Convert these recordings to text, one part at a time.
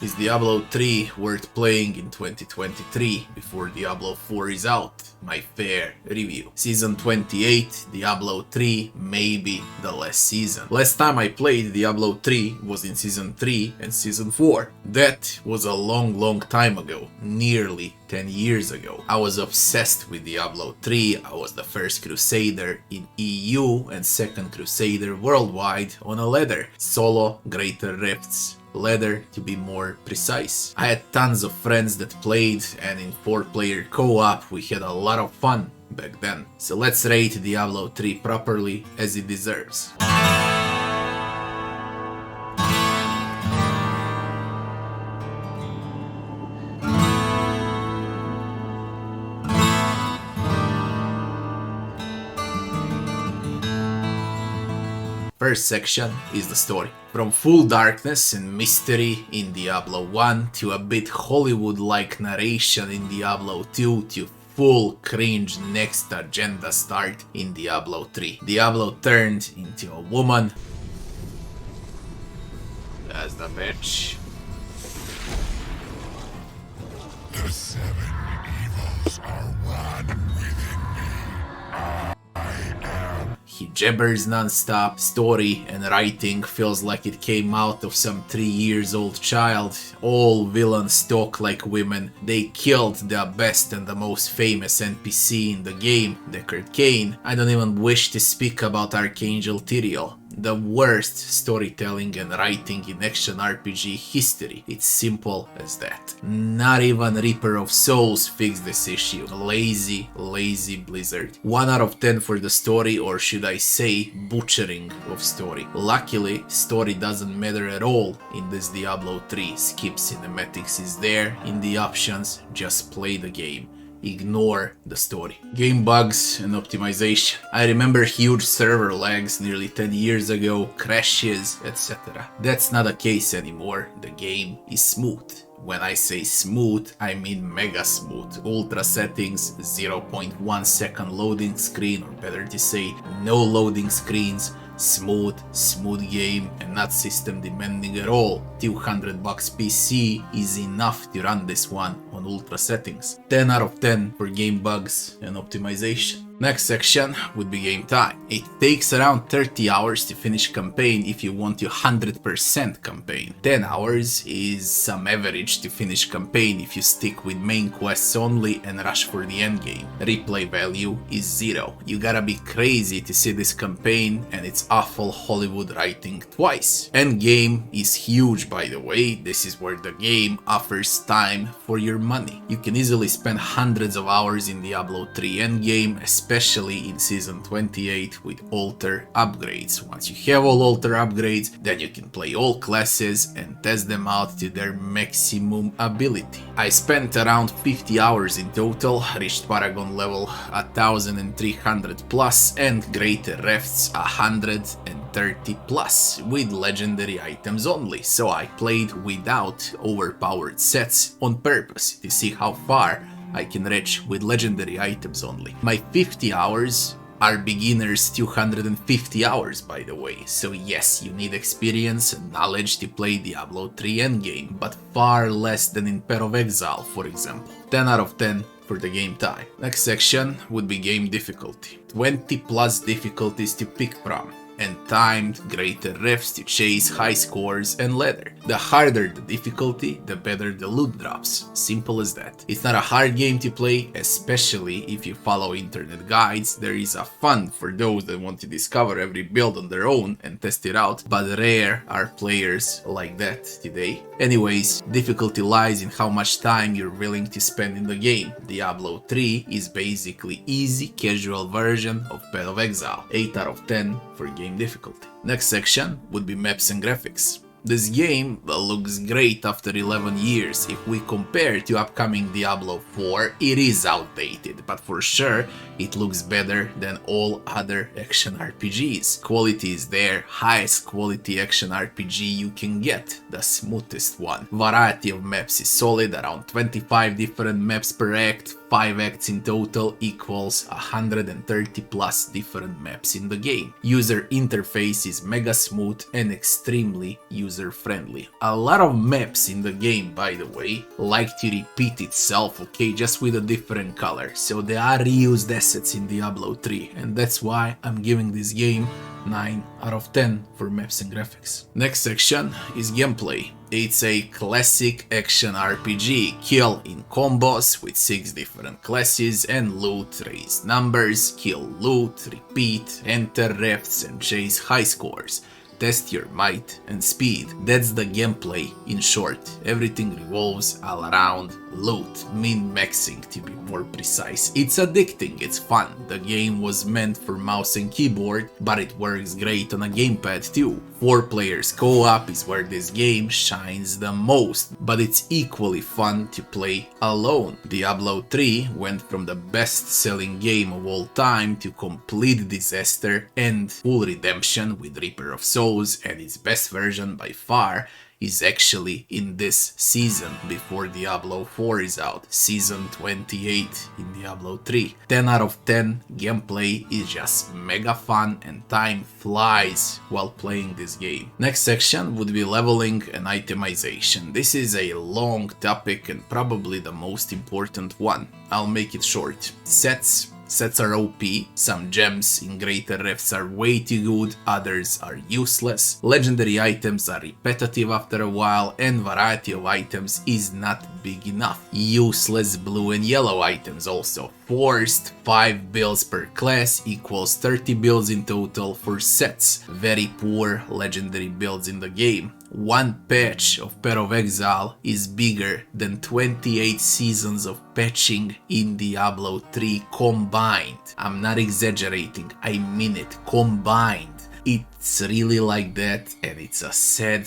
Is Diablo 3 worth playing in 2023 before Diablo 4 is out? My fair review. Season 28, Diablo 3, maybe the last season. Last time I played Diablo 3 was in Season 3 and Season 4. That was a long time ago, nearly 10 years ago. I was obsessed with Diablo 3, I was the first Crusader in EU and second Crusader worldwide on a ladder. Solo, greater rifts. Ladder to be more precise. I had tons of friends that played, and in 4-player co-op we had a lot of fun back then. So let's rate Diablo 3 properly as it deserves. First section is the story. From full darkness and mystery in Diablo 1 to a bit Hollywood-like narration in Diablo 2 to full cringe next agenda start in Diablo 3. Diablo turned into a woman. That's the bitch. The 7 evils are one within me. He jabbers non-stop, story and writing feels like it came out of some 3-year-old child. All villains talk like women. They killed the best and the most famous NPC in the game, Deckard Cain. I don't even wish to speak about Archangel Tyrael. The worst storytelling and writing in action RPG history. It's simple as that. Not even Reaper of Souls fixed this issue. Lazy Blizzard. 1 out of 10 for the story, or should I say butchering of story. Luckily, story doesn't matter at all in this Diablo 3. Skip cinematics is there in the options, just play the game. Ignore the story. Game bugs and optimization. I remember huge server lags nearly 10 years ago, crashes, etc. That's not the case anymore. The game is smooth. When I say smooth, I mean mega smooth. Ultra settings, 0.1 second loading screen, or better to say, no loading screens. Smooth game and not system demanding at all. $200 PC is enough to run this one on ultra settings. 10 out of 10 for game bugs and optimization. Next section would be game time. It takes around 30 hours to finish campaign if you want your 100% campaign. 10 hours is some average to finish campaign if you stick with main quests only and rush for the endgame. Replay value is 0. You gotta be crazy to see this campaign, and it's awful Hollywood writing twice. Endgame is huge, by the way. This is where the game offers time for your money. You can easily spend hundreds of hours in Diablo 3 endgame, especially in Season 28 with altar upgrades. Once you have all altar upgrades, then you can play all classes and test them out to their maximum ability. I spent around 50 hours in total, reached Paragon level 1300 plus and greater rafts 130 plus with legendary items only, so I played without overpowered sets on purpose to see how far I can reach with legendary items only. My 50 hours are beginners 250 hours, by the way, so yes, you need experience and knowledge to play Diablo 3 endgame, but far less than in Path of Exile, for example. 10 out of 10 for the game time. Next section would be game difficulty. 20 plus difficulties to pick from, and timed greater rifts to chase high scores and ladder. The harder the difficulty, the better the loot drops. Simple as that. It's not a hard game to play, especially if you follow internet guides. There is a fun for those that want to discover every build on their own and test it out, but rare are players like that today. Anyways, difficulty lies in how much time you're willing to spend in the game. Diablo 3 is basically easy, casual version of Path of Exile. 8 out of 10 for game difficulty. Next section would be maps and graphics. This game looks great after 11 years. If we compare to upcoming Diablo 4, it is outdated, but for sure it looks better than all other action RPGs. Quality is there, highest quality action RPG you can get, the smoothest one. Variety of maps is solid, around 25 different maps per act, 5 acts in total equals 130 plus different maps in the game. User interface is mega smooth and extremely user friendly. A lot of maps in the game, by the way, like to repeat itself, okay, just with a different color. So there are reused assets in Diablo 3, and that's why I'm giving this game 9 out of 10 for maps and graphics. Next section is gameplay. It's a classic action RPG, kill in combos with 6 different classes and loot, raise numbers, kill loot, repeat, enter rifts and chase high scores. Test your might and speed. That's the gameplay in short. Everything revolves all around loot, min-maxing to be more precise. It's addicting, it's fun. The game was meant for mouse and keyboard, but it works great on a gamepad too. 4 players co-op is where this game shines the most, but it's equally fun to play alone. Diablo 3 went from the best-selling game of all time to complete disaster and full redemption with Reaper of Souls, and its best version by far is actually in this season before Diablo 4 is out, season 28 in Diablo 3. 10 out of 10, gameplay is just mega fun and time flies while playing this game. Next section would be leveling and itemization. This is a long topic and probably the most important one. I'll make it short. Sets are OP, some gems in greater rifts are way too good, others are useless. Legendary items are repetitive after a while and variety of items is not big enough. Useless blue and yellow items also. Forced 5 builds per class equals 30 builds in total for sets. Very poor legendary builds in the game. One patch of Path of Exile is bigger than 28 seasons of patching in Diablo 3 combined. I'm not exaggerating, I mean it, combined. It's really like that, and it's a sad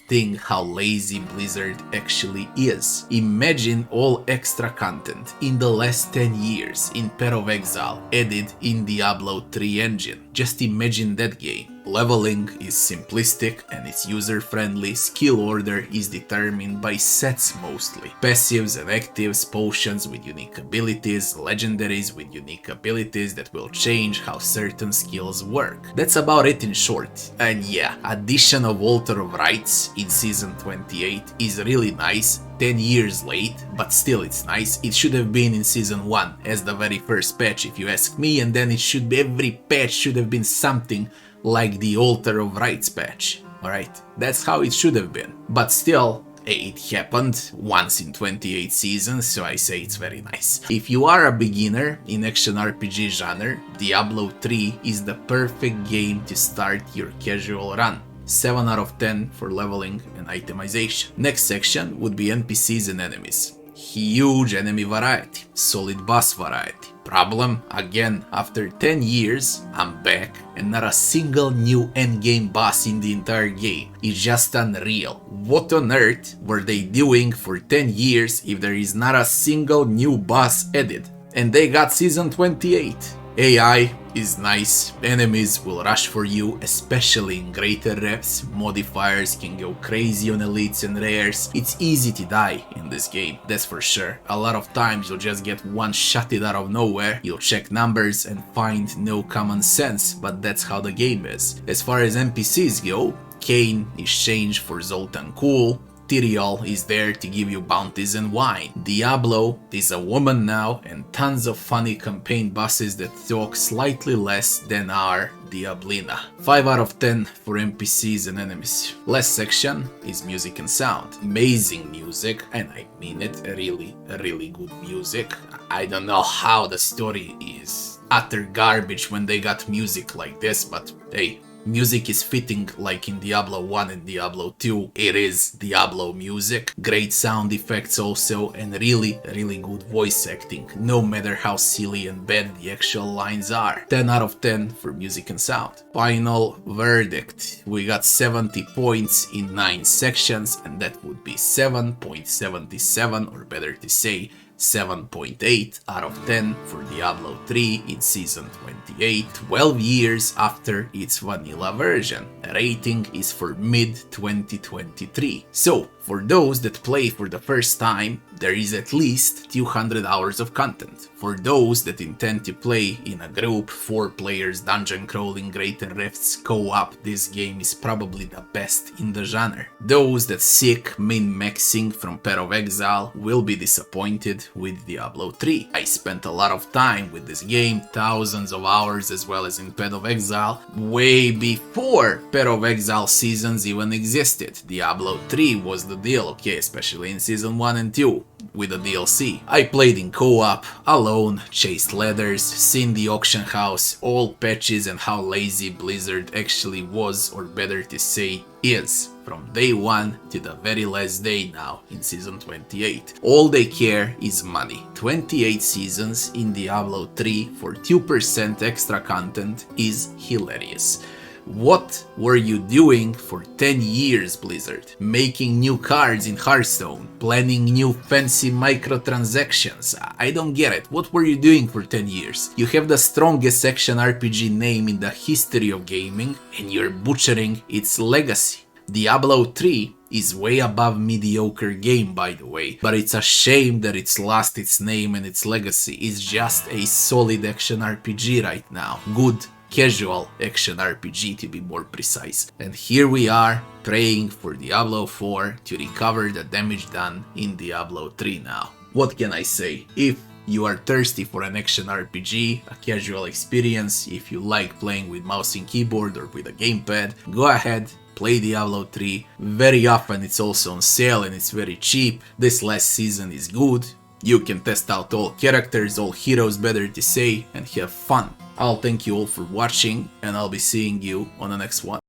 thing how lazy Blizzard actually is. Imagine all extra content in the last 10 years in Path of Exile added in Diablo 3 engine. Just imagine that game. Leveling is simplistic and it's user-friendly, skill order is determined by sets mostly. Passives and actives, potions with unique abilities, legendaries with unique abilities that will change how certain skills work. That's about it in short. And yeah, addition of Altar of Rights in season 28 is really nice. 10 years late, but still it's nice. It should have been in season 1 as the very first patch if you ask me, and then it should be, every patch should have been something like the Altar of Rights patch. Alright, that's how it should have been. But still, it happened once in 28 seasons, so I say it's very nice. If you are a beginner in action RPG genre, Diablo 3 is the perfect game to start your casual run. 7 out of 10 for leveling and itemization. Next section would be NPCs and enemies. Huge enemy variety, solid boss variety. Problem, again, after 10 years, I'm back and not a single new endgame boss in the entire game. It's just unreal. What on earth were they doing for 10 years if there is not a single new boss added? And they got season 28. AI is nice, enemies will rush for you, especially in greater reps, modifiers can go crazy on elites and rares. It's easy to die in this game, that's for sure. A lot of times you'll just get one-shotted out of nowhere, you'll check numbers and find no common sense, but that's how the game is. As far as NPCs go, Kain is changed for Zoltan Cool, Tyrael is there to give you bounties and wine. Diablo is a woman now, and tons of funny campaign bosses that talk slightly less than our Diablina. 5 out of 10 for NPCs and enemies. Last section is music and sound. Amazing music, and I mean it, really good music. I don't know how the story is utter garbage when they got music like this, but hey, music is fitting like in Diablo 1 and Diablo 2. It is Diablo music. Great sound effects also, and really good voice acting, no matter how silly and bad the actual lines are. 10 out of 10 for music and sound. Final verdict. We got 70 points in 9 sections, and that would be 7.77, or better to say 7.8 out of 10 for Diablo 3 in Season 28, 12 years after its vanilla version. Rating is for mid-2023. So, for those that play for the first time, there is at least 200 hours of content. For those that intend to play in a group, 4 players, dungeon crawling, Greater Rifts, co-op, this game is probably the best in the genre. Those that seek min-maxing from Path of Exile will be disappointed with Diablo 3. I spent a lot of time with this game, thousands of hours as well as in Path of Exile, way before Path of Exile seasons even existed. Diablo 3 was the deal, okay, especially in Season 1 and 2 with the DLC. I played in co-op, alone, chased ladders, seen the auction house, all patches and how lazy Blizzard actually was, or better to say is, from day 1 to the very last day now in Season 28. All they care is money. 28 seasons in Diablo 3 for 2% extra content is hilarious. What were you doing for 10 years, Blizzard? Making new cards in Hearthstone, planning new fancy microtransactions. I don't get it. What were you doing for 10 years? You have the strongest action RPG name in the history of gaming, and you're butchering its legacy. Diablo 3 is way above mediocre game, by the way, but it's a shame that it's lost its name and its legacy. It's just a solid action RPG right now. Good casual action RPG to be more precise. And here we are praying for Diablo 4 to recover the damage done in Diablo 3 now. What can I say? If you are thirsty for an action RPG, a casual experience, if you like playing with mouse and keyboard or with a gamepad, go ahead, play Diablo 3. Very often it's also on sale and it's very cheap. This last season is good. You can test out all characters, all heroes better to say, and have fun. I'll thank you all for watching, and I'll be seeing you on the next one.